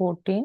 14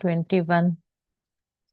21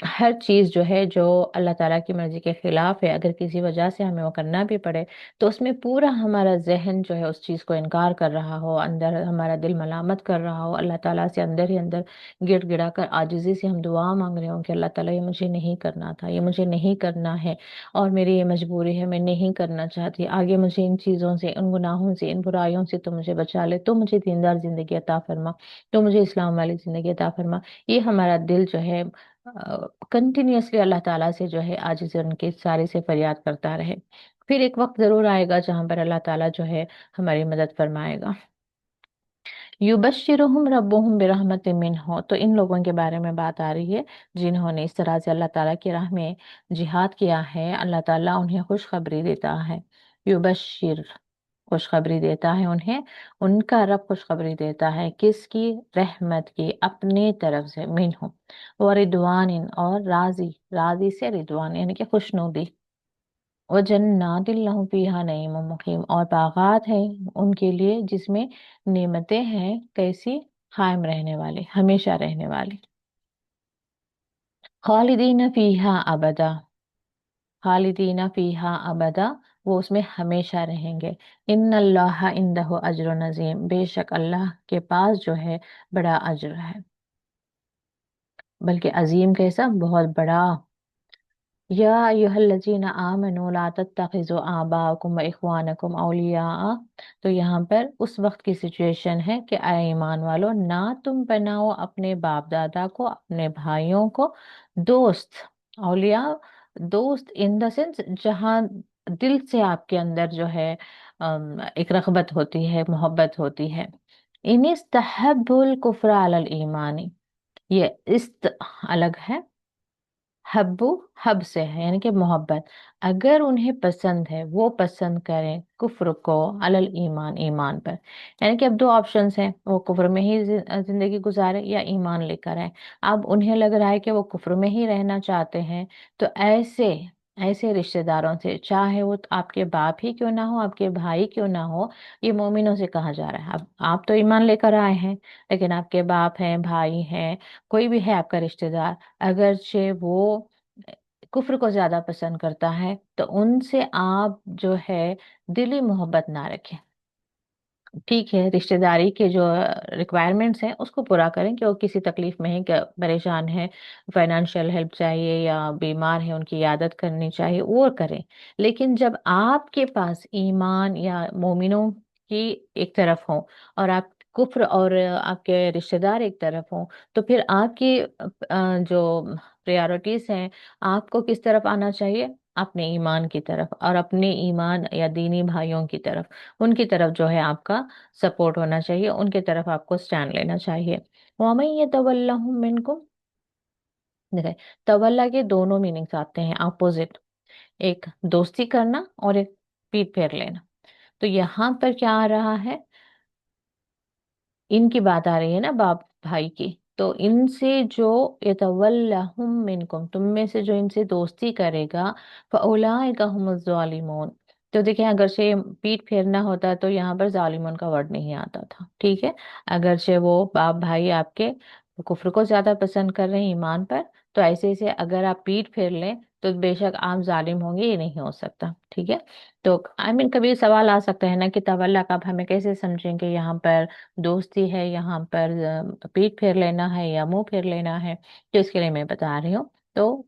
ہر چیز جو ہے جو اللہ تعالیٰ کی مرضی کے خلاف ہے، اگر کسی وجہ سے ہمیں وہ کرنا بھی پڑے تو اس میں پورا ہمارا ذہن جو ہے اس چیز کو انکار کر رہا ہو، اندر ہمارا دل ملامت کر رہا ہو، اللہ تعالیٰ سے اندر ہی اندر گڑ گڑا کر عاجزی سے ہم دعا مانگ رہے ہوں کہ اللہ تعالیٰ یہ مجھے نہیں کرنا تھا، یہ مجھے نہیں کرنا ہے، اور میری یہ مجبوری ہے، میں نہیں کرنا چاہتی، آگے مجھے ان چیزوں سے، ان گناہوں سے، ان برائیوں سے تو مجھے بچا لے، تو مجھے دیندار زندگی عطا فرما، تو مجھے اسلام والی زندگی عطا فرما۔ یہ ہمارا دل جو ہے کنٹینیوسلی اللہ تعالیٰ سے جو ہے عاجز ان کے سارے سے فریاد کرتا رہے، پھر ایک وقت ضرور آئے گا جہاں پر اللہ تعالیٰ جو ہے ہماری مدد فرمائے گا۔ یبشرہم ربہم برحمت منہ، تو ان لوگوں کے بارے میں بات آ رہی ہے جنہوں نے اس طرح سے اللہ تعالیٰ کی راہ میں جہاد کیا ہے، اللہ تعالیٰ انہیں خوشخبری دیتا ہے۔ یبشر، خوشخبری دیتا ہے انہیں، ان کا رب خوشخبری دیتا ہے کس کی؟ رحمت کی، اپنے طرف سے، منہ، ورضوان، اور راضی، راضی سے رضوان یعنی کہ خوشنودی، وجنات لہم فیہا نعیم مقیم، اور باغات ہیں ان کے لیے جس میں نعمتیں ہیں، کیسی؟ قائم رہنے والی، ہمیشہ رہنے والی، خالدین فیہا ابدا، خالدین فیہا ابدا، وہ اس میں ہمیشہ رہیں گے۔ ان اللہ عندہ اجر عظیم، بے شک اللہ کے پاس جو ہے بڑا اجر ہے، بلکہ عظیم کیسا؟ بہت بڑا۔ یا ایھا الذین آمنوا لا تتخذوا آباءکم و اخوانکم اولیاء، تو یہاں پر اس وقت کی سچویشن ہے کہ اے ایمان والو، نہ تم بناؤ اپنے باپ دادا کو، اپنے بھائیوں کو دوست، اولیاء، دوست ان دا سینس جہاں دل سے آپ کے اندر جو ہے ایک رغبت ہوتی ہے، محبت ہوتی ہے۔ ان استحب الکفر علی الایمان، یہ است الگ ہے، حبو، حب سے ہے یعنی کہ محبت، اگر انہیں پسند ہے، وہ پسند کریں کفر کو علل ایمان، ایمان پر، یعنی کہ اب دو آپشنس ہیں، وہ کفر میں ہی زندگی گزارے یا ایمان لے کر آئے۔ اب انہیں لگ رہا ہے کہ وہ کفر میں ہی رہنا چاہتے ہیں، تو ایسے ایسے رشتہ داروں سے، چاہے وہ آپ کے باپ ہی کیوں نہ ہو، آپ کے بھائی کیوں نہ ہو، یہ مومنوں سے کہا جا رہا ہے۔ اب آپ تو ایمان لے کر آئے ہیں، لیکن آپ کے باپ ہیں، بھائی ہیں، کوئی بھی ہے آپ کا رشتہ دار، اگرچہ وہ کفر کو زیادہ پسند کرتا ہے، تو ان سے آپ جو ہے دلی محبت نہ رکھیں۔ ٹھیک ہے، رشتہ داری کے جو ریکوائرمنٹس ہیں اس کو پورا کریں، کہ وہ کسی تکلیف میں ہے، کہ پریشان ہے، فائنانشیل ہیلپ چاہیے یا بیمار ہے، ان کی عیادت کرنی چاہیے، وہ کریں۔ لیکن جب آپ کے پاس ایمان یا مومنوں کی ایک طرف ہوں، اور آپ کفر اور آپ کے رشتہ دار ایک طرف ہوں، تو پھر آپ کی جو پریارٹیز ہیں، آپ کو کس طرف آنا چاہیے؟ اپنے ایمان کی طرف، اور اپنے ایمان یا دینی بھائیوں کی طرف، ان کی طرف جو ہے آپ کا سپورٹ ہونا چاہیے، ان کی طرف آپ کو سٹینڈ لینا چاہیے۔ وَمَن يَتَوَلَّهُم مِّنكُمْ، دیکھیں تولا کے دونوں میننگس آتے ہیں اپوزٹ، ایک دوستی کرنا اور ایک پیٹ پھیر لینا۔ تو یہاں پر کیا آ رہا ہے؟ ان کی بات آ رہی ہے نا، باپ بھائی کی، تو ان سے جو یتولہم منکم، تم میں سے جو ان سے دوستی کرے گا، فاولئک هم الظالمون، تو دیکھیں اگرچہ پیٹ پھیرنا ہوتا تو یہاں پر ظالمون کا ورڈ نہیں آتا تھا، ٹھیک ہے، اگرچہ وہ باپ بھائی آپ کے کفر کو زیادہ پسند کر رہے ہیں ایمان پر، تو ایسے سے اگر آپ پیٹ پھیر لیں تو بے شک آپ ظالم ہوں گے، یہ نہیں ہو سکتا، ٹھیک ہے۔ تو کبھی سوال آ سکتا ہے نا کہ تولا کا اب ہمیں کیسے سمجھیں کہ یہاں پر دوستی ہے، یہاں پر پیٹ پھیر لینا ہے یا منہ پھیر لینا ہے، تو اس کے لیے میں بتا رہی ہوں۔ تو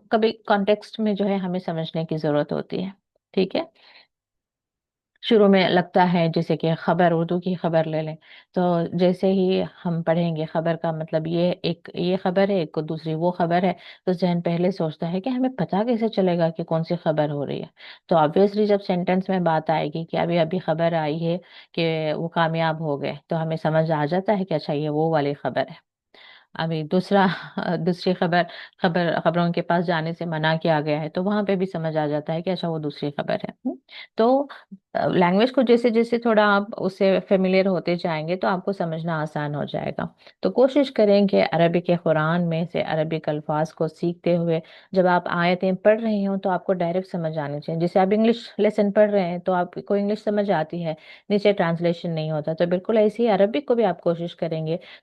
کبھی کانٹیکسٹ میں جو ہے ہمیں سمجھنے کی ضرورت ہوتی ہے، ٹھیک ہے۔ شروع میں لگتا ہے جیسے کہ خبر، اردو کی خبر لے لیں، تو جیسے ہی ہم پڑھیں گے خبر کا مطلب یہ خبر ہے، ایک دوسری وہ خبر ہے، تو ذہن پہلے سوچتا ہے کہ ہمیں پتہ کیسے چلے گا کہ کون سی خبر ہو رہی ہے۔ تو آبویسلی جب سینٹینس میں بات آئے گی کہ ابھی ابھی خبر آئی ہے کہ وہ کامیاب ہو گئے، تو ہمیں سمجھ آ جاتا ہے کہ اچھا یہ وہ والی خبر ہے۔ ابھی دوسری خبروں کے پاس جانے سے منع کیا گیا ہے، تو وہاں پہ بھی سمجھ آ جاتا ہے کہ اچھا وہ دوسری خبر ہے۔ تو لینگویج کو جیسے جیسے تھوڑا آپ اس سے فیملیئر ہوتے جائیں گے تو آپ کو سمجھنا آسان ہو جائے گا۔ تو کوشش کریں کہ عربی کے قرآن میں سے عربک الفاظ کو سیکھتے ہوئے جب آپ آیتیں پڑھ رہے ہوں تو آپ کو ڈائریکٹ سمجھ آنی چاہیے، جیسے آپ انگلش لیسن پڑھ رہے ہیں تو آپ کو انگلش سمجھ آتی ہے، نیچے ٹرانسلیشن نہیں ہوتا، تو بالکل ایسے ہی عربک کو بھی آپ کوشش کریں گے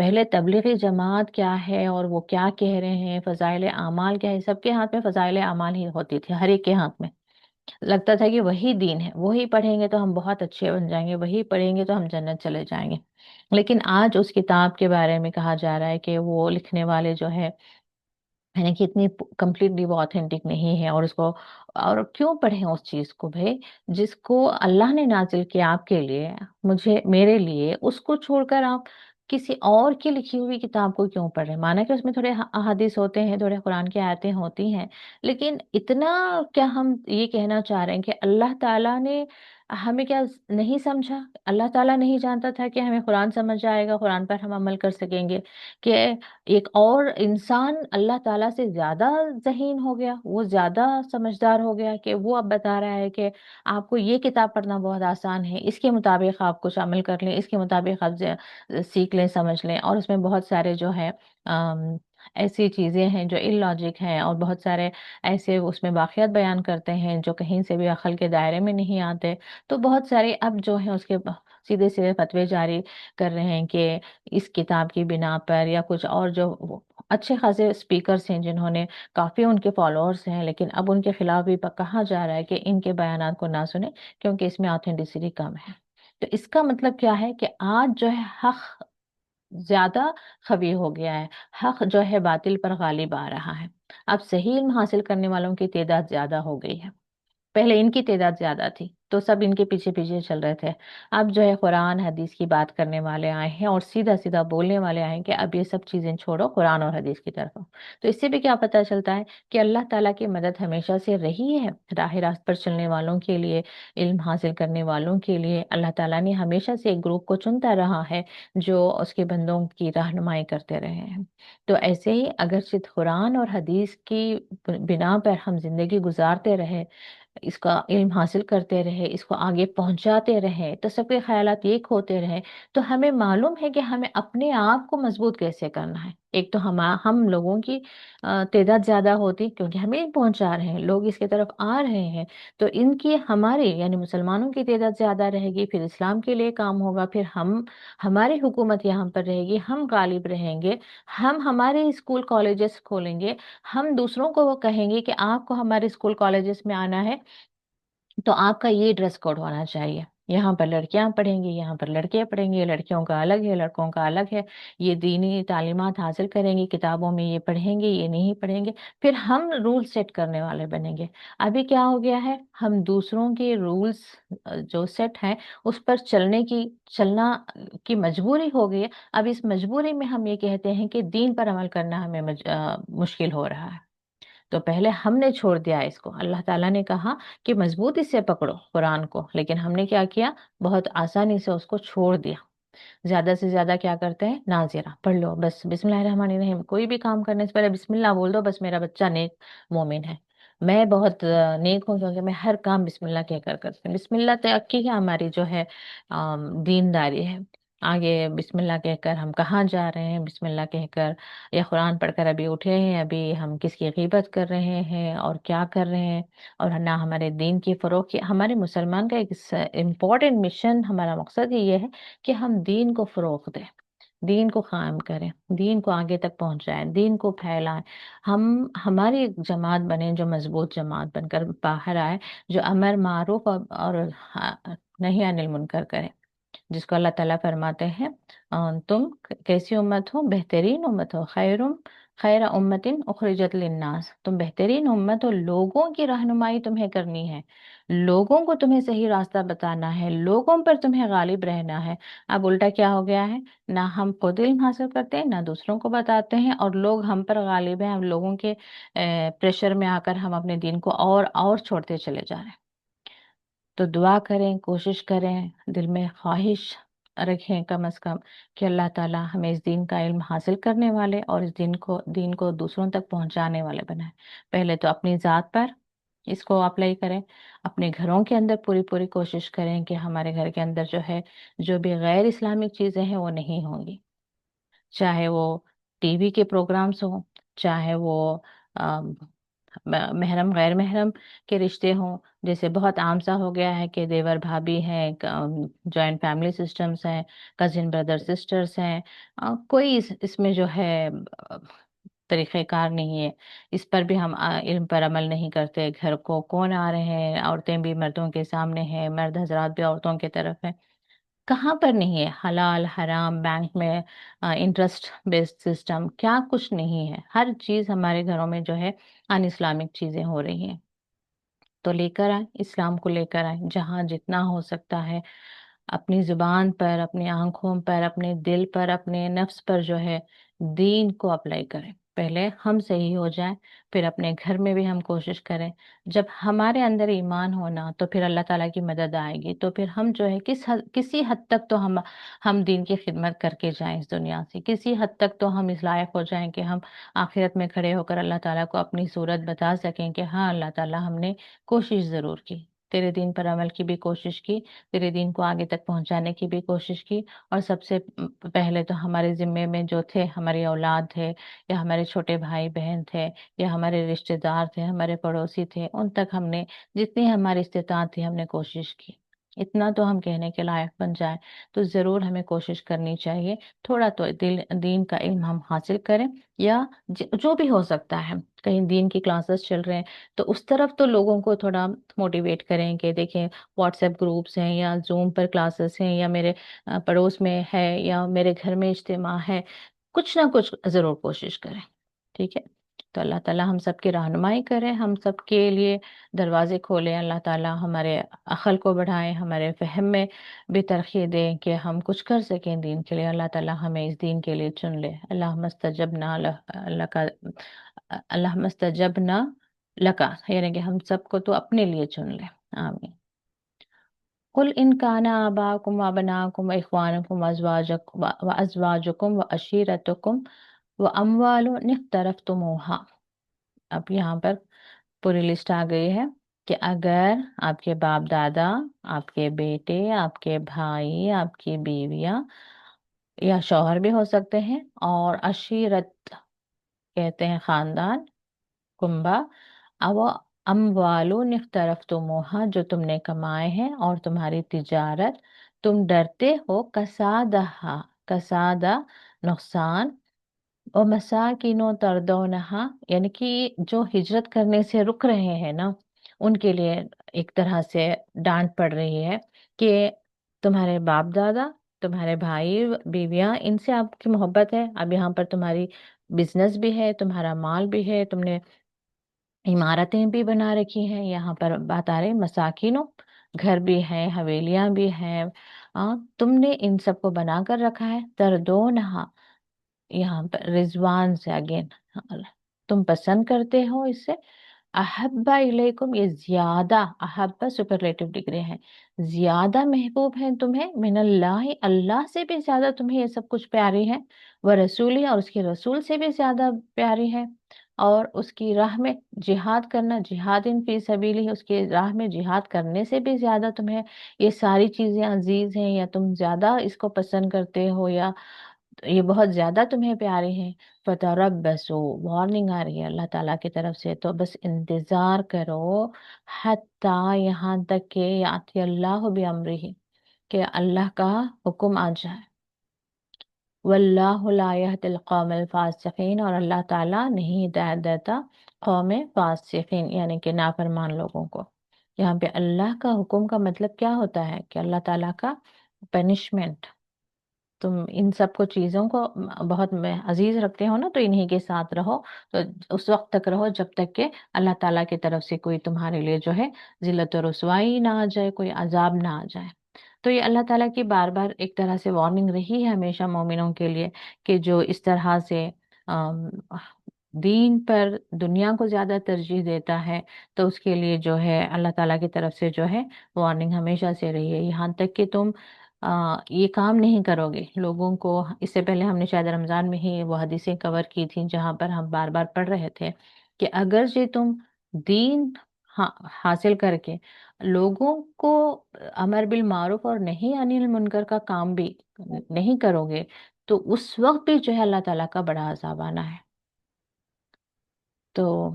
پہلے تبلیغی جماعت کیا ہے اور وہ کیا کہہ رہے ہیں، فضائل اعمال کیا ہے، سب کے ہاتھ میں فضائل اعمال ہی ہوتی تھی، ہر ایک کے ہاتھ میں لگتا تھا کہ وہی دین ہے، وہی پڑھیں گے تو ہم بہت اچھے بن جائیں گے، وہی پڑھیں گے تو ہم جنت چلے جائیں گے۔ لیکن آج اس کتاب کے بارے میں کہا جا رہا ہے کہ وہ لکھنے والے جو ہے، یعنی کہ اتنی کمپلیٹلی وہ آتھینٹک نہیں ہے، اور اس کو اور کیوں پڑھیں اس چیز کو بھائی، جس کو اللہ نے نازل کیا آپ کے لیے، مجھے میرے لیے، اس کو چھوڑ کر آپ کسی اور کی لکھی ہوئی کتاب کو کیوں پڑھ رہے ہیں؟ مانا کہ اس میں تھوڑے احادیث ہوتے ہیں، تھوڑے قرآن کی آیتیں ہوتی ہیں، لیکن اتنا کیا ہم یہ کہنا چاہ رہے ہیں کہ اللہ تعالیٰ نے ہمیں کیا نہیں سمجھا؟ اللہ تعالیٰ نہیں جانتا تھا کہ ہمیں قرآن سمجھ آئے گا، قرآن پر ہم عمل کر سکیں گے؟ کہ ایک اور انسان اللہ تعالیٰ سے زیادہ ذہین ہو گیا، وہ زیادہ سمجھدار ہو گیا کہ وہ اب بتا رہا ہے کہ آپ کو یہ کتاب پڑھنا بہت آسان ہے، اس کے مطابق آپ کچھ عمل کر لیں، اس کے مطابق آپ سیکھ لیں، سمجھ لیں، اور اس میں بہت سارے جو ہے ایسی چیزیں ہیں جو ان لاجک ہیں، اور بہت سارے ایسے اس میں واقعات بیان کرتے ہیں جو کہیں سے بھی عقل کے دائرے میں نہیں آتے۔ تو بہت سارے اب جو ہیں اس کے سیدھے سیدھے فتوے جاری کر رہے ہیں کہ اس کتاب کی بنا پر، یا کچھ اور جو اچھے خاصے اسپیکرس ہیں جنہوں نے کافی ان کے فالوورس ہیں، لیکن اب ان کے خلاف بھی کہا جا رہا ہے کہ ان کے بیانات کو نہ سنیں کیونکہ اس میں آتھینٹسٹی کم ہے۔ تو اس کا مطلب کیا ہے کہ آج جو ہے حق زیادہ خبی ہو گیا ہے، حق جو ہے باطل پر غالب آ رہا ہے، اب صحیح علم حاصل کرنے والوں کی تعداد زیادہ ہو گئی ہے۔ پہلے ان کی تعداد زیادہ تھی تو سب ان کے پیچھے پیچھے چل رہے تھے، اب جو ہے قرآن حدیث کی بات کرنے والے آئے ہیں اور سیدھا سیدھا بولنے والے آئے ہیں کہ اب یہ سب چیزیں چھوڑو، قرآن اور حدیث کی طرف آؤ۔ تو اس سے بھی کیا پتہ چلتا ہے کہ اللہ تعالیٰ کی مدد ہمیشہ سے رہی ہے راہ راست پر چلنے والوں کے لیے، علم حاصل کرنے والوں کے لیے۔ اللہ تعالیٰ نے ہمیشہ سے ایک گروپ کو چنتا رہا ہے جو اس کے بندوں کی رہنمائی کرتے رہے ہیں۔ تو ایسے ہی اگرچہ قرآن اور حدیث کی بنا پر ہم زندگی گزارتے رہے، اس کا علم حاصل کرتے رہے، اس کو آگے پہنچاتے رہے، تو سب کے خیالات ایک ہوتے رہے، تو ہمیں معلوم ہے کہ ہمیں اپنے آپ کو مضبوط کیسے کرنا ہے۔ ایک تو ہم لوگوں کی تعداد زیادہ ہوتی کیونکہ ہمیں پہنچا رہے ہیں، لوگ اس کی طرف آ رہے ہیں، تو ان کی ہماری یعنی مسلمانوں کی تعداد زیادہ رہے گی، پھر اسلام کے لیے کام ہوگا، پھر ہماری حکومت یہاں پر رہے گی، ہم غالب رہیں گے، ہم ہمارے اسکول کالجز کھولیں گے، ہم دوسروں کو وہ کہیں گے کہ آپ کو ہمارے اسکول کالجز میں آنا ہے تو آپ کا یہ ڈریس کوڈ ہونا چاہیے، یہاں پر لڑکیاں پڑھیں گی، یہاں پر لڑکے پڑھیں گے، لڑکیوں کا الگ ہے، لڑکوں کا الگ ہے، یہ دینی تعلیمات حاصل کریں گی، کتابوں میں یہ پڑھیں گے، یہ نہیں پڑھیں گے، پھر ہم رول سیٹ کرنے والے بنیں گے۔ ابھی کیا ہو گیا ہے، ہم دوسروں کے رولز جو سیٹ ہیں اس پر چلنا کی مجبوری ہو گئی ہے۔ اب اس مجبوری میں ہم یہ کہتے ہیں کہ دین پر عمل کرنا ہمیں مشکل ہو رہا ہے۔ تو پہلے ہم نے چھوڑ دیا اس کو، اللہ تعالیٰ نے کہا کہ مضبوطی سے پکڑو قرآن کو، لیکن ہم نے کیا کیا، بہت آسانی سے اس کو چھوڑ دیا۔ زیادہ سے زیادہ کیا کرتے ہیں، ناظرہ پڑھ لو بس، بسم اللہ الرحمن الرحیم، کوئی بھی کام کرنے سے پہلے بسم اللہ بول دو، بس میرا بچہ نیک مومن ہے، میں بہت نیک ہوں کیونکہ میں ہر کام بسم اللہ کہہ کر کرتی ہوں۔ بسم اللہ کی ہماری جو ہے دینداری ہے۔ آگے بسم اللہ کہہ کر ہم کہاں جا رہے ہیں، بسم اللہ کہہ کر، یا قرآن پڑھ کر ابھی اٹھے ہیں، ابھی ہم کس کی غیبت کر رہے ہیں اور کیا کر رہے ہیں، اور نہ ہمارے دین کی فروغ کی۔ ہمارے مسلمان کا ایک امپورٹنٹ مشن، ہمارا مقصد ہی یہ ہے کہ ہم دین کو فروغ دیں، دین کو قائم کریں، دین کو آگے تک پہنچائیں، دین کو پھیلائیں۔ ہماری ایک جماعت بنے جو مضبوط جماعت بن کر باہر آئے، جو امر معروف اور نہی عن المنکر کرے، جس کو اللہ تعالیٰ فرماتے ہیں تم کیسی امت ہو، بہترین امت ہو، خیر امتن اخرجت للناس، تم بہترین امت ہو، لوگوں کی رہنمائی تمہیں کرنی ہے، لوگوں کو تمہیں صحیح راستہ بتانا ہے، لوگوں پر تمہیں غالب رہنا ہے۔ اب الٹا کیا ہو گیا ہے، نہ ہم خود علم حاصل کرتے ہیں، نہ دوسروں کو بتاتے ہیں، اور لوگ ہم پر غالب ہیں، ہم لوگوں کے پریشر میں آ کر ہم اپنے دین کو اور چھوڑتے چلے جا رہے ہیں۔ تو دعا کریں، کوشش کریں، دل میں خواہش رکھیں کم از کم کہ اللہ تعالیٰ ہمیں اس دین کا علم حاصل کرنے والے اور اس دین کو دوسروں تک پہنچانے والے بنائیں۔ پہلے تو اپنی ذات پر اس کو اپلائی کریں، اپنے گھروں کے اندر پوری پوری کوشش کریں کہ ہمارے گھر کے اندر جو ہے، جو بھی غیر اسلامک چیزیں ہیں وہ نہیں ہوں گی، چاہے وہ ٹی وی کے پروگرامز ہوں، چاہے وہ محرم غیر محرم کے رشتے ہوں، جیسے بہت عام سا ہو گیا ہے کہ دیور بھابھی ہیں، جوائنٹ فیملی سسٹمز ہیں، کزن بردر سسٹرز ہیں، کوئی اس میں جو ہے طریقہ کار نہیں ہے، اس پر بھی ہم علم پر عمل نہیں کرتے۔ گھر کو کون آ رہے ہیں، عورتیں بھی مردوں کے سامنے ہیں، مرد حضرات بھی عورتوں کی طرف ہیں، کہاں پر نہیں ہے؟ حلال حرام، بینک میں انٹرسٹ بیسڈ سسٹم، کیا کچھ نہیں ہے، ہر چیز ہمارے گھروں میں جو ہے ان اسلامک چیزیں ہو رہی ہیں۔ تو لے کر آئیں، اسلام کو لے کر آئیں، جہاں جتنا ہو سکتا ہے اپنی زبان پر، اپنی آنکھوں پر، اپنے دل پر، اپنے نفس پر جو ہے دین کو اپلائی کریں۔ پہلے ہم صحیح ہو جائیں، پھر اپنے گھر میں بھی ہم کوشش کریں۔ جب ہمارے اندر ایمان ہونا تو پھر اللہ تعالیٰ کی مدد آئے گی، تو پھر ہم جو ہے کسی حد تک تو ہم دین کی خدمت کر کے جائیں اس دنیا سے، کسی حد تک تو ہم اس لائق ہو جائیں کہ ہم آخرت میں کھڑے ہو کر اللہ تعالیٰ کو اپنی صورت بتا سکیں کہ ہاں اللہ تعالیٰ ہم نے کوشش ضرور کی، تیرے دین پر عمل کی بھی کوشش کی، تیرے دین کو آگے تک پہنچانے کی بھی کوشش کی، اور سب سے پہلے تو ہمارے ذمے میں جو تھے، ہماری اولاد تھے، یا ہمارے چھوٹے بھائی بہن تھے، یا ہمارے رشتہ دار تھے، ہمارے پڑوسی تھے، ان تک ہم نے جتنی ہماری استطاعت تھی ہم نے کوشش کی۔ اتنا تو ہم کہنے کے لائق بن جائیں تو ضرور ہمیں کوشش کرنی چاہیے، تھوڑا تو دین کا علم ہم حاصل کریں، یا جو بھی ہو سکتا ہے، کہیں دین کی کلاسز چل رہے ہیں تو اس طرف تو لوگوں کو تھوڑا موٹیویٹ کریں کہ دیکھیں واٹس ایپ گروپس ہیں، یا زوم پر کلاسز ہیں، یا میرے پڑوس میں ہے، یا میرے گھر میں اجتماع ہے، کچھ نہ کچھ ضرور کوشش کریں، ٹھیک ہے؟ تو اللہ تعالیٰ ہم سب کی رہنمائی کرے، ہم سب کے لیے دروازے کھولیں، اللہ تعالیٰ ہمارے عقل کو بڑھائیں، ہمارے فہم میں بھی ترقی دیں کہ ہم کچھ کر سکیں دین کے لیے، اللہ تعالیٰ ہمیں اس دین کے لیے چن لے۔ اللہم استجبنا لک، اللہم استجبنا لکا، یعنی کہ ہم سب کو تو اپنے لیے چن لے، آمین۔ قل ان کان آباؤکم وابناؤکم واخوانکم وازواجکم وعشیرتکم واموال اقترفتموها، اب یہاں پر پوری لسٹ آ گئی ہے کہ اگر آپ کے باپ دادا، آپ کے بیٹے، آپ کے بھائی، آپ کی بیویاں یا شوہر بھی ہو سکتے ہیں، اور عشیرت کہتے ہیں خاندان، کنبا، او اموالو اقترفتموها، جو تم نے کمائے ہیں اور تمہاری تجارت تم ڈرتے ہو، کسادہ نقصان، اور مساکین و تردونہا، یعنی کہ جو ہجرت کرنے سے رک رہے ہیں نا، ان کے لیے ایک طرح سے ڈانٹ پڑ رہی ہے کہ تمہارے باپ دادا، تمہارے بھائی بیویاں، ان سے آپ کی محبت ہے، اب یہاں پر تمہاری بزنس بھی ہے، تمہارا مال بھی ہے، تم نے عمارتیں بھی بنا رکھی ہیں، یہاں پر بات آ رہی مساکینوں، گھر بھی ہے، حویلیاں بھی ہیں، تم نے ان سب کو بنا کر رکھا ہے، تردونہا، یہاں پر رضوان سے اگین تم پسند کرتے ہو اس سے، احبا الیکم، یہ زیادہ، احبا سپرلیٹو ڈگری ہے، زیادہ محبوب ہیں تمہیں، من اللہ، اللہ سے بھی زیادہ تمہیں یہ سب کچھ پیاری ہے، وہ رسولی، اور اس کے رسول سے بھی زیادہ پیاری ہے، اور اس کی راہ میں جہاد کرنا، جہاد فی سبیلہ، اس کی راہ میں جہاد کرنے سے بھی زیادہ تمہیں یہ ساری چیزیں عزیز ہیں، یا تم زیادہ اس کو پسند کرتے ہو، یا یہ بہت زیادہ تمہیں پیارے ہیں۔ فتربصوا، وارننگ آ رہی ہے اللہ تعالیٰ کی طرف سے، تو بس انتظار کرو، حتیٰ، یہاں تک کہ یاتی اللہ بامرہ، کہ اللہ کا حکم آ جائے، واللہ لا یہدی القوم الفاسقین، اور اللہ تعالیٰ نہیں ہدایت دیتا قوم فاسقین، یعنی کہ نافرمان لوگوں کو۔ یہاں پہ اللہ کا حکم کا مطلب کیا ہوتا ہے کہ اللہ تعالیٰ کا پنشمنٹ، تم ان سب کو چیزوں کو بہت عزیز رکھتے ہو نا، تو انہی کے ساتھ رہو، تو اس وقت تک رہو جب تک کہ اللہ تعالیٰ کی طرف سے کوئی تمہارے لیے جو ہے ذلت و رسوائی نہ آ جائے، کوئی عذاب نہ آ جائے۔ تو یہ اللہ تعالیٰ کی بار بار ایک طرح سے وارننگ رہی ہے ہمیشہ مومنوں کے لیے، کہ جو اس طرح سے آم، دین پر دنیا کو زیادہ ترجیح دیتا ہے، تو اس کے لیے جو ہے اللہ تعالیٰ کی طرف سے جو ہے وارننگ ہمیشہ سے رہی ہے، یہاں تک کہ تم یہ کام نہیں کرو گے لوگوں کو۔ اس سے پہلے ہم نے شاید رمضان میں ہی وہ حدیثیں کور کی تھیں جہاں پر ہم بار بار پڑھ رہے تھے کہ اگر جی تم دین حاصل کر کے لوگوں کو امر بالمعروف اور نہیں عن المنکر کا کام بھی نہیں کرو گے، تو اس وقت بھی جو ہے اللہ تعالیٰ کا بڑا عذاب آنا ہے۔ تو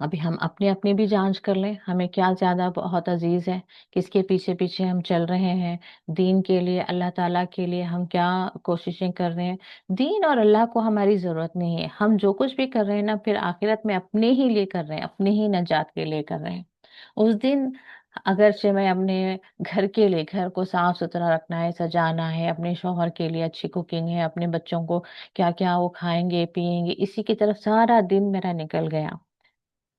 ابھی ہم اپنے اپنے بھی جانچ کر لیں، ہمیں کیا زیادہ بہت عزیز ہے، کس کے پیچھے پیچھے ہم چل رہے ہیں، دین کے لیے، اللہ تعالیٰ کے لیے ہم کیا کوششیں کر رہے ہیں۔ دین اور اللہ کو ہماری ضرورت نہیں ہے، ہم جو کچھ بھی کر رہے ہیں نا پھر آخرت میں اپنے ہی لیے کر رہے ہیں، اپنے ہی نجات کے لیے کر رہے ہیں۔ اس دن اگرچہ میں اپنے گھر کے لیے، گھر کو صاف ستھرا رکھنا ہے، سجانا ہے، اپنے شوہر کے لیے اچھی کوکنگ ہے، اپنے بچوں کو کیا کیا وہ کھائیں گے پیئیں گے، اسی کی طرف سارا دن میرا نکل گیا۔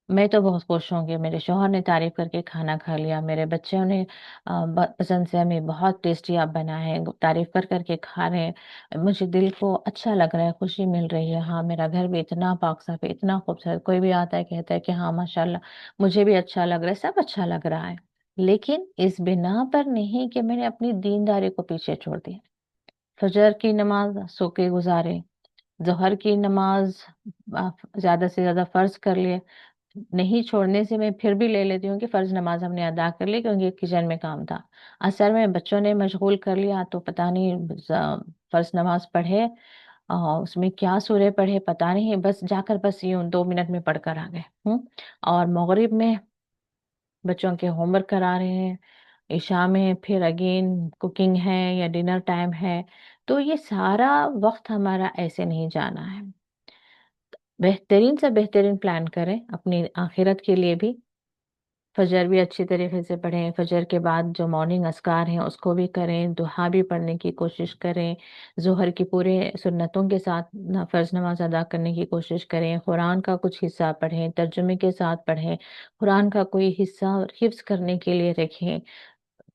میں تو بہت خوش ہوں گی، میرے شوہر نے تعریف کر کے کھانا کھا لیا، میرے بچوں نے پسند سے ہمیں بہت ٹیسٹی آپ بنا ہے، تعریف کر کر کے کھا رہے ہیں، مجھے دل کو اچھا لگ رہا ہے، خوشی مل رہی ہے۔ ہاں میرا گھر بھی اتنا پاک صاف ہے، اتنا خوبصورت، کوئی بھی آتا ہے کہتا ہے کہ ہاں ماشاء اللہ مجھے بھی اچھا لگ رہا ہے، سب اچھا لگ رہا ہے۔ لیکن اس بنا پر نہیں کہ میں نے اپنی دینداری کو پیچھے چھوڑ دیا۔ فجر کی نماز سو کے گزارے، ظہر کی نماز آ، زیادہ سے زیادہ فرض کر لیے، نہیں چھوڑنے سے میں پھر بھی لے لیتی ہوں کہ فرض نماز ہم نے ادا کر لی کیونکہ کچن میں کام تھا۔ اثر میں بچوں نے مشغول کر لیا تو پتہ نہیں فرض نماز پڑھے، اس میں کیا سورے پڑھے پتہ نہیں، بس جا کر بس یوں 2 منٹ میں پڑھ کر آ گئے اور مغرب میں بچوں کے ہوم ورک کرا رہے ہیں، عشاء میں پھر اگین کوکنگ ہے یا ڈنر ٹائم ہے، تو یہ سارا وقت ہمارا ایسے نہیں جانا ہے۔ بہترین سے بہترین پلان کریں اپنی آخرت کے لیے بھی، فجر بھی اچھی طریقے سے پڑھیں، فجر کے بعد جو مارننگ اذکار ہیں اس کو بھی کریں، دعا بھی پڑھنے کی کوشش کریں، ظہر کی پورے سنتوں کے ساتھ فرض نماز ادا کرنے کی کوشش کریں، قرآن کا کچھ حصہ پڑھیں، ترجمے کے ساتھ پڑھیں، قرآن کا کوئی حصہ حفظ کرنے کے لیے رکھیں،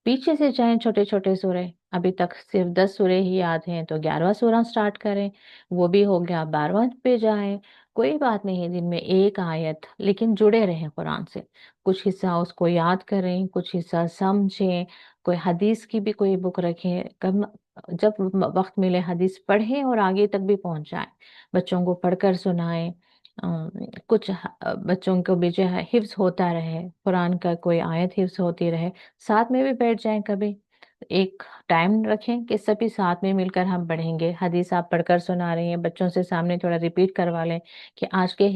پیچھے سے چاہیں چھوٹے چھوٹے سورے، ابھی تک صرف 10 سورے ہی یاد ہیں تو 11واں سورہ سٹارٹ کریں، وہ بھی ہو گیا 12واں پہ جائیں، کوئی بات نہیں، دن میں ایک آیت، لیکن جڑے رہیں قرآن سے، کچھ حصہ اس کو یاد کریں، کچھ حصہ سمجھیں، کوئی حدیث کی بھی کوئی بک رکھیں، کم جب وقت ملے حدیث پڑھیں اور آگے تک بھی پہنچائیں، بچوں کو پڑھ کر سنائیں، ام، کچھ بچوں کو بھی جو ہے حفظ ہوتا رہے، قرآن کا کوئی آیت حفظ ہوتی رہے، ساتھ میں بھی بیٹھ جائیں کبھی، ایک ٹائم رکھیں کہ سبھی ساتھ میں مل کر ہم پڑھیں گے، حدیث آپ پڑھ کر سنا رہے ہیں بچوں سے سامنے تھوڑا ریپیٹ کروا لیں کہ آج کے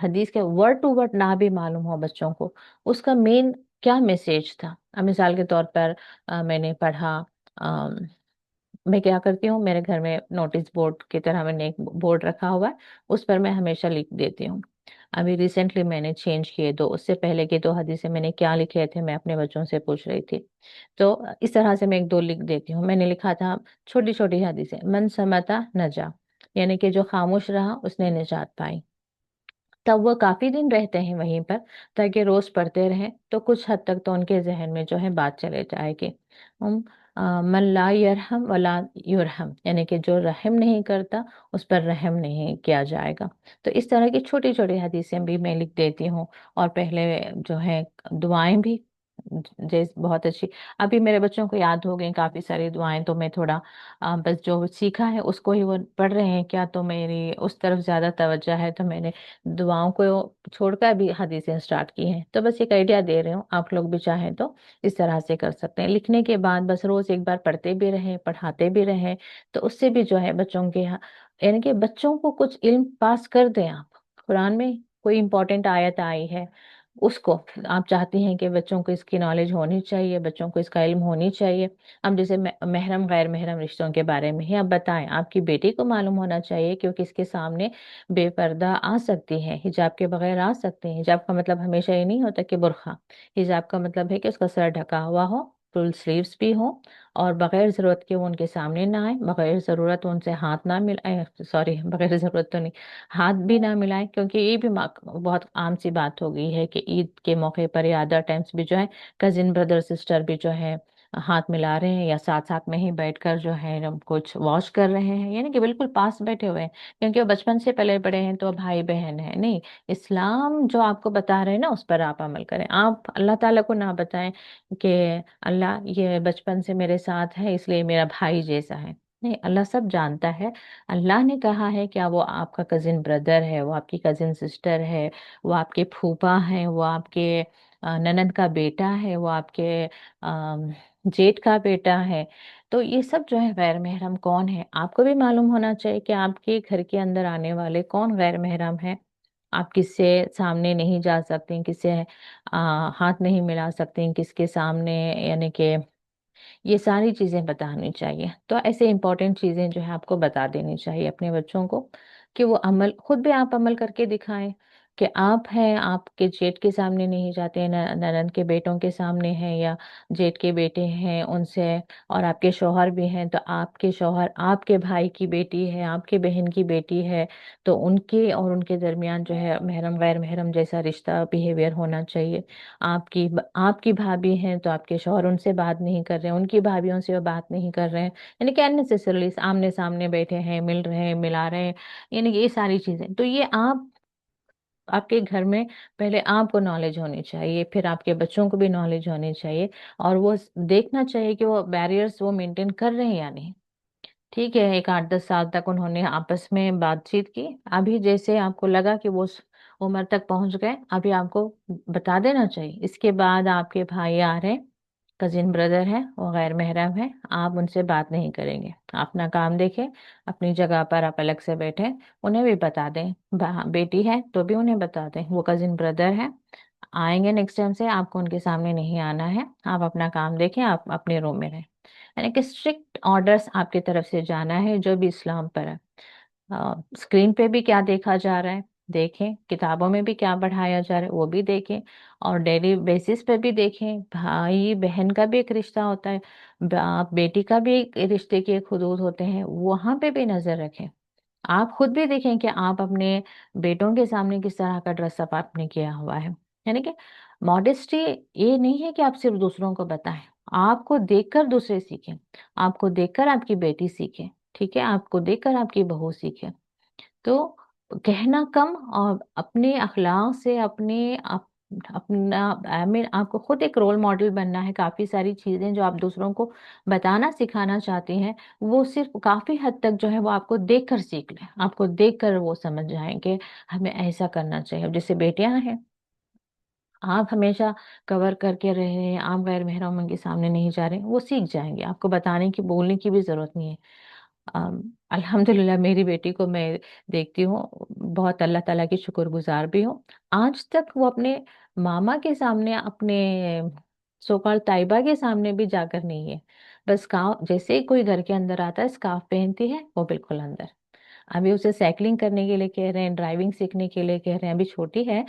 حدیث کے ورڈ ٹو ورڈ نہ بھی معلوم ہو بچوں کو، اس کا مین کیا میسج تھا۔ اب مثال کے طور پر میں نے پڑھا، میں کیا کرتی ہوں، میرے گھر میں نوٹس بورڈ کی طرح میں نے ایک بورڈ رکھا ہوا ہے، اس پر میں ہمیشہ لکھ دیتی ہوں۔ ابھی ریسنٹلی میں نے چینج کیے دو، اس سے پہلے کے 2 حدیثیں میں نے کیا لکھے تھے میں اپنے بچوں سے پوچھ رہی تھی، تو اس طرح سے میں 1 2 لکھ دیتی ہوں۔ میں نے لکھا تھا چھوٹی چھوٹی حدیثیں، من سمتا نجا، یعنی کہ جو خاموش رہا اس نے نجات پائی، تب وہ کافی دن رہتے ہیں وہیں پر تاکہ روز پڑھتے رہیں تو کچھ حد تک تو ان کے ذہن میں جو ہے بات چلے جائے گی۔ من لا یرحم ولا یرحم، یعنی کہ جو رحم نہیں کرتا اس پر رحم نہیں کیا جائے گا، تو اس طرح کی چھوٹی چھوٹی حدیثیں بھی میں لکھ دیتی ہوں، اور پہلے جو ہے دعائیں بھی بہت اچھی، ابھی میرے بچوں کو یاد ہو گئی کافی ساری دعائیں، تو میں تھوڑا بس جو سیکھا ہے اس کو ہی وہ پڑھ رہے ہیں کیا، تو میری اس طرف زیادہ توجہ ہے، تو میں نے دعاؤں کو چھوڑ کر بھی حدیثیں سٹارٹ کی ہیں، تو بس ایک آئیڈیا دے رہے ہوں، آپ لوگ بھی چاہیں تو اس طرح سے کر سکتے ہیں، لکھنے کے بعد بس روز ایک بار پڑھتے بھی رہیں پڑھاتے بھی رہیں، تو اس سے بھی جو ہے بچوں کے یعنی کہ بچوں کو کچھ علم پاس کر دیں آپ، قرآن میں کوئی امپورٹنٹ آیت آئی ہے اس کو آپ چاہتی ہیں کہ بچوں کو اس کی نالج ہونی چاہیے، بچوں کو اس کا علم ہونی چاہیے، اب جیسے محرم غیر محرم رشتوں کے بارے میں ہی آپ بتائیں، آپ کی بیٹی کو معلوم ہونا چاہیے کہ وہ کس کے سامنے بے پردہ آ سکتی ہے، حجاب کے بغیر آ سکتے ہیں، حجاب کا مطلب ہمیشہ یہ نہیں ہوتا کہ برقع، حجاب کا مطلب ہے کہ اس کا سر ڈھکا ہوا ہو، فل سلیوز بھی ہو، اور بغیر ضرورت کے وہ ان کے سامنے نہ آئے، بغیر ضرورت ان سے ہاتھ نہ ملائے، سوری بغیر ضرورت تو نہیں، ہاتھ بھی نہ ملائے، کیونکہ یہ بھی بہت عام سی بات ہو گئی ہے کہ عید کے موقع پر یا ادر ٹائمس بھی جو ہے کزن بردر سسٹر بھی جو ہے ہاتھ ملا رہے ہیں یا ساتھ ساتھ میں ہی بیٹھ کر جو ہے کچھ واش کر رہے ہیں، یعنی کہ بالکل پاس بیٹھے ہوئے ہیں، کیونکہ وہ بچپن سے پلے بڑے ہیں تو بھائی بہن ہیں، نہیں، اسلام جو آپ کو بتا رہے ہیں نا اس پر آپ عمل کریں، آپ اللہ تعالیٰ کو نہ بتائیں کہ اللہ یہ بچپن سے میرے ساتھ ہے اس لیے میرا بھائی جیسا ہے، نہیں، اللہ سب جانتا ہے، اللہ نے کہا ہے کیا وہ آپ کا کزن بردر ہے، وہ آپ کی کزن سسٹر ہے، وہ آپ کے پھوپا ہیں، وہ آپ کے نند کا بیٹا ہے، وہ آپ کے جیٹ کا بیٹا ہے، تو یہ سب جو ہے غیر محرم کون ہے آپ کو بھی معلوم ہونا چاہیے کہ آپ کے گھر کے اندر آنے والے کون غیر محرم ہے، آپ کس سے سامنے نہیں جا سکتے، کس سے ہاتھ نہیں ملا سکتے، کس کے سامنے، یعنی کہ یہ ساری چیزیں بتانی چاہیے. تو ایسے امپورٹنٹ چیزیں جو ہے آپ کو بتا دینی چاہیے اپنے بچوں کو، کہ وہ عمل خود بھی آپ عمل کر کے دکھائیں، کہ آپ ہیں، آپ کے جیٹ کے سامنے نہیں جاتے، ننند کے بیٹوں کے سامنے ہیں یا جیٹ کے بیٹے ہیں ان سے، اور آپ کے شوہر بھی ہیں تو آپ کے شوہر آپ کے بھائی کی بیٹی ہے، آپ کے بہن کی بیٹی ہے، تو ان کے اور ان کے درمیان جو ہے محرم غیر محرم جیسا رشتہ بیہیویئر ہونا چاہیے. آپ کی بھابھی ہیں تو آپ کے شوہر ان سے بات نہیں کر رہے ہیں، ان کی بھابھیوں سے وہ بات نہیں کر رہے ہیں، یعنی کہ اننیسیسریلی آمنے سامنے بیٹھے ہیں، مل رہے ہیں، ملا رہے ہیں، یعنی کہ یہ ساری چیزیں. تو یہ آپ کے گھر میں پہلے آپ کو نالج ہونی چاہیے، پھر آپ کے بچوں کو بھی نالج ہونی چاہیے، اور وہ دیکھنا چاہیے کہ وہ بیریئرز وہ مینٹین کر رہے ہیں یا نہیں. ٹھیک ہے، ایک 8-10 سال تک انہوں نے آپس میں بات چیت کی، ابھی جیسے آپ کو لگا کہ وہ اس عمر تک پہنچ گئے، ابھی آپ کو بتا دینا چاہیے. اس کے بعد آپ کے بھائی آ رہے ہیں، کزن بردر ہیں، وہ غیر محرم ہیں، آپ ان سے بات نہیں کریں گے. اپنا کام دیکھیں، اپنی جگہ پر آپ الگ سے بیٹھیں، انہیں بھی بتا دیں. بیٹی ہے تو بھی انہیں بتا دیں، وہ کزن بردر ہیں، آئیں گے نیکسٹ ٹائم سے آپ کو ان کے سامنے نہیں آنا ہے، آپ اپنا کام دیکھیں، آپ اپنے روم میں رہیں. یعنی کہ اسٹرکٹ آرڈرس آپ کی طرف سے جانا ہے جو بھی اسلام پر ہے. اسکرین پہ بھی کیا دیکھا جا رہا ہے دیکھیں، کتابوں میں بھی کیا پڑھایا جا رہا ہے وہ بھی دیکھیں، اور ڈیلی بیسس پہ بھی دیکھیں. بھائی بہن کا بھی ایک رشتہ ہوتا ہے، باپ بیٹی کا بھی ایک رشتے کے ایک حدود ہوتے ہیں، وہاں پہ بھی نظر رکھیں. آپ خود بھی دیکھیں کہ آپ اپنے بیٹوں کے سامنے کس طرح کا ڈریس اپ آپ نے کیا ہوا ہے. یعنی کہ ماڈesٹی یہ نہیں ہے کہ آپ صرف دوسروں کو بتائیں، آپ کو دیکھ کر دوسرے سیکھیں، آپ کو دیکھ کر آپ کی بیٹی سیکھیں، ٹھیک ہے، آپ کو دیکھ کر آپ کی بہو سیکھیں. تو کہنا کم اور اپنے اخلاق سے اپنا آپ کو خود ایک رول ماڈل بننا ہے. کافی ساری چیزیں جو آپ دوسروں کو بتانا سکھانا چاہتے ہیں وہ صرف کافی حد تک جو ہے وہ آپ کو دیکھ کر سیکھ لیں، آپ کو دیکھ کر وہ سمجھ جائیں کہ ہمیں ایسا کرنا چاہیے. جیسے بیٹیاں ہیں، آپ ہمیشہ کور کر کے رہے ہیں، آپ غیر محرم کے سامنے نہیں جا رہے، وہ سیکھ جائیں گے، آپ کو بتانے کی بولنے کی بھی ضرورت نہیں ہے. الحمدللہ میری بیٹی کو میں دیکھتی ہوں، بہت اللہ تعالیٰ کی شکر گزار بھی ہوں. آج تک وہ اپنے ماما کے سامنے، اپنے سوکال طیبہ کے سامنے بھی جا کر نہیں ہے. بس جیسے ہی کوئی گھر کے اندر آتا ہے اسکارف پہنتی ہے وہ بالکل اندر. ابھی اسے سائیکلنگ کرنے کے لیے کہہ رہے ہیں، ڈرائیونگ سیکھنے کے لیے کہہ رہے ہیں، ابھی چھوٹی ہے.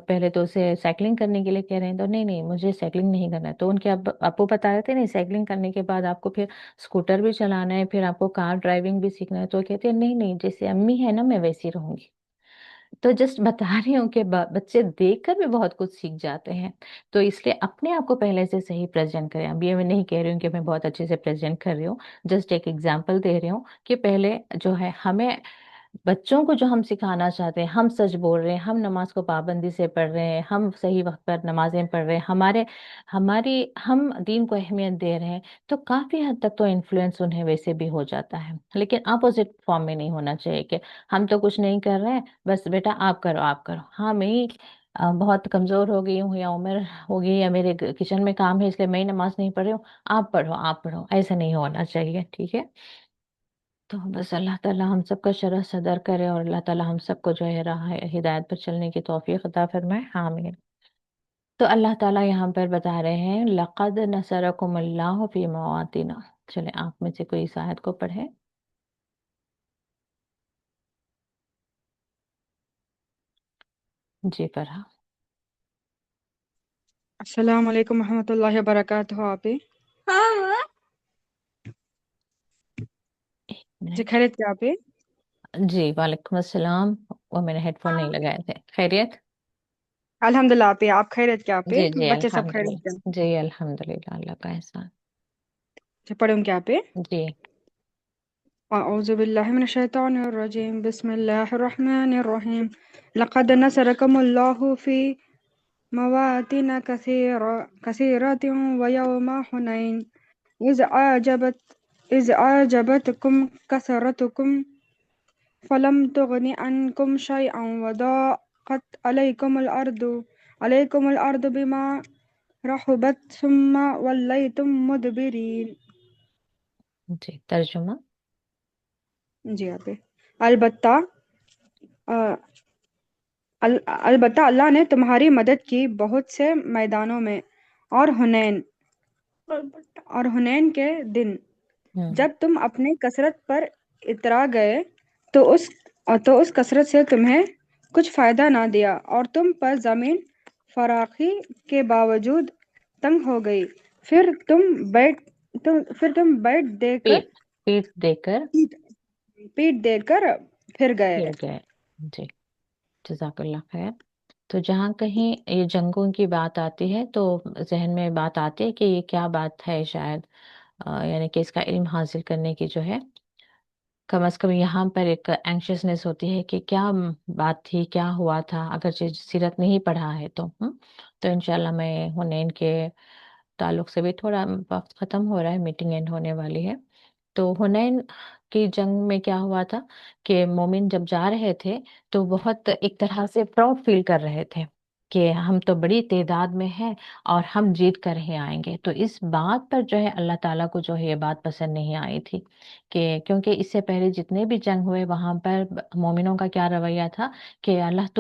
پہلے تو اسے سائیکلنگ کرنے کے لیے کہہ رہے ہیں تو نہیں نہیں مجھے سائیکلنگ نہیں کرنا ہے. تو ان کے ابو بتا رہے تھے نہیں، سائیکلنگ کرنے کے بعد آپ کو پھر اسکوٹر بھی چلانا ہے، پھر آپ کو کار ڈرائیونگ بھی سیکھنا ہے. تو کہتے ہیں نہیں نہیں جیسے امی ہے نا میں ویسی رہوں گی. تو جسٹ بتا رہی ہوں کہ بچے دیکھ کر بھی بہت کچھ سیکھ جاتے ہیں. تو اس لیے اپنے آپ کو پہلے سے صحیح پریزنٹ کریں. اب یہ میں نہیں کہہ رہی ہوں کہ میں بہت اچھے سے پریزنٹ کر رہی ہوں، جسٹ ایک ایگزامپل دے رہی ہوں کہ پہلے جو ہے ہمیں بچوں کو جو ہم سکھانا چاہتے ہیں، ہم سچ بول رہے ہیں، ہم نماز کو پابندی سے پڑھ رہے ہیں، ہم صحیح وقت پر نمازیں پڑھ رہے ہیں، ہم دین کو اہمیت دے رہے ہیں، تو کافی حد تک تو انفلوئنس انہیں ویسے بھی ہو جاتا ہے. لیکن اپوزٹ فارم میں نہیں ہونا چاہیے کہ ہم تو کچھ نہیں کر رہے ہیں، بس بیٹا آپ کرو آپ کرو. ہاں میں ہی بہت کمزور ہو گئی ہوں، یا عمر ہو گئی، یا میرے کچن میں کام ہے اس لیے میں ہی نماز نہیں پڑھ رہی ہوں، آپ پڑھو آپ پڑھو، ایسا نہیں ہونا چاہیے. ٹھیک ہے، تو بس اللہ تعالیٰ ہم سب کا شرح صدر کرے، اور اللہ تعالیٰ ہم سب کو جو ہے راہ ہدایت پر چلنے کی توفیق عطا فرمائے، آمین. تو اللہ تعالیٰ یہاں پر بتا رہے ہیں لقد نصرکم اللہ فی مواطن. چلیں آپ میں سے کوئی اس آیت کو پڑھے. جی فرحا. السلام علیکم ورحمۃ اللہ وبرکاتہ. آپ جی خیریت کیا آپ؟ جی وعلیکم السلام. وہ میں نے ہیڈ فون نہیں لگائے تھے. خیریت؟ الحمد للہ. آپ خیریت کیا؟ آپ جی جی بچے سب الحمد خیریت کیا؟ للہ، جی الحمد للہ اللہ کا احسان. پڑھوں کیا آپ؟ جی اعوذ باللہ من الشیطان الرجیم، بسم اللہ الرحمن الرحیم. لقد نصرکم اللہ فی مواطن کثیرات ویوم حنین اذ اعجبتکم کثرتکم فلم تغن عنکم شیئا وضاقت علیکم الارض بما رحبت ثم ولیتم مدبرین. جی ترجمہ. جی آپ البتہ البتہ اللہ نے تمہاری مدد کی بہت سے میدانوں میں، اور ہنین کے دن ہوں جب تم اپنی کثرت پر اترا گئے، تو اس کثرت سے تمہیں کچھ فائدہ نہ دیا، اور تم پر زمین فراخی کے باوجود تنگ ہو گئی، پھر تم پیٹ پیٹ دے کر پیٹ دے کر پھر گئے۔ پھر گئے. جی، جزاک اللہ خیر. تو جہاں کہیں یہ جنگوں کی بات آتی ہے تو ذہن میں بات آتی ہے کہ یہ کیا بات ہے شاید، یعنی کہ اس کا علم حاصل کرنے کی جو ہے کم از کم یہاں پر ایک اینکشسنس ہوتی ہے کہ کیا بات تھی، کیا ہوا تھا، اگر سیرت نہیں پڑھا ہے تو تو انشاءاللہ میں حنین کے تعلق سے بھی تھوڑا وقت ختم ہو رہا ہے، میٹنگ اینڈ ہونے والی ہے. تو حنین کی جنگ میں کیا ہوا تھا کہ مومن جب جا رہے تھے تو بہت ایک طرح سے پراؤڈ فیل کر رہے تھے کہ ہم تو بڑی تعداد میں ہیں اور ہم جیت کر ہی آئیں گے. تو اس بات پر جو ہے اللہ تعالیٰ کو جو ہے یہ بات پسند نہیں آئی تھی، کہ کیونکہ اس سے پہلے جتنے بھی جنگ ہوئے وہاں پر مومنوں کا کیا رویہ تھا کہ اللہ تو